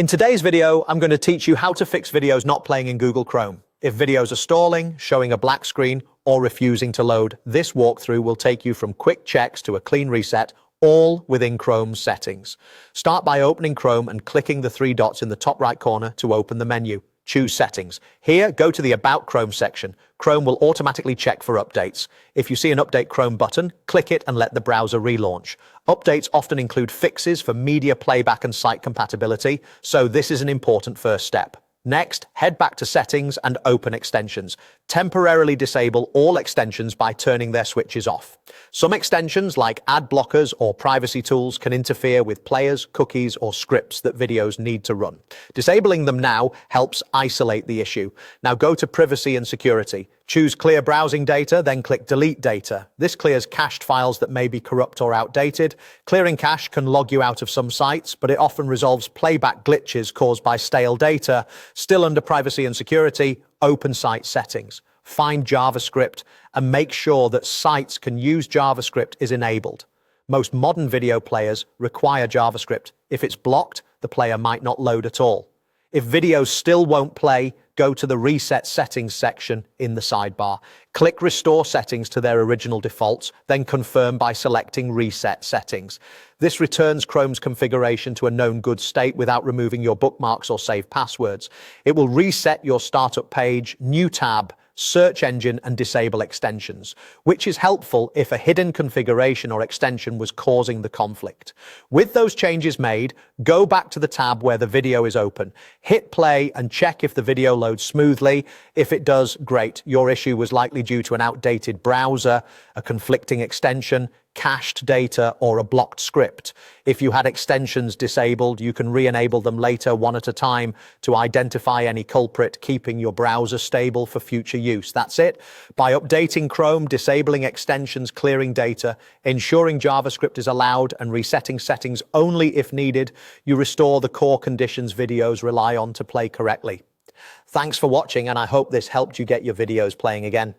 In today's video, I'm going to teach you how to fix videos not playing in Google Chrome. If videos are stalling, showing a black screen, or refusing to load, this walkthrough will take you from quick checks to a clean reset, all within Chrome's settings. Start by opening Chrome and clicking the three dots in the top right corner to open the menu. Choose Settings. Here, go to the About Chrome section. Chrome will automatically check for updates. If you see an Update Chrome button, click it and let the browser relaunch. Updates often include fixes for media playback and site compatibility, so this is an important first step. Next, head back to Settings and open Extensions. Temporarily disable all extensions by turning their switches off. Some extensions, like ad blockers or privacy tools, can interfere with players, cookies, or scripts that videos need to run. Disabling them now helps isolate the issue. Now go to Privacy and Security. Choose Clear Browsing Data, then click Delete Data. This clears cached files that may be corrupt or outdated. Clearing cache can log you out of some sites, but it often resolves playback glitches caused by stale data. Still under Privacy and Security, open Site Settings. Find JavaScript and make sure that sites can use JavaScript is enabled. Most modern video players require JavaScript. If it's blocked, the player might not load at all. If videos still won't play, go to the Reset Settings section in the sidebar. Click Restore Settings to their original defaults, then confirm by selecting Reset Settings. This returns Chrome's configuration to a known good state without removing your bookmarks or saved passwords. It will reset your startup page, new tab, search engine, and disable extensions, which is helpful if a hidden configuration or extension was causing the conflict. With those changes made, go back to the tab where the video is open. Hit play and check if the video loads smoothly. If it does, great. Your issue was likely due to an outdated browser, a conflicting extension, cached data, or a blocked script. If you had extensions disabled, you can re-enable them later one at a time to identify any culprit, keeping your browser stable for future use. That's it. By updating Chrome, disabling extensions, clearing data, ensuring JavaScript is allowed, and resetting settings only if needed, you restore the core conditions videos rely on to play correctly. Thanks for watching, and I hope this helped you get your videos playing again.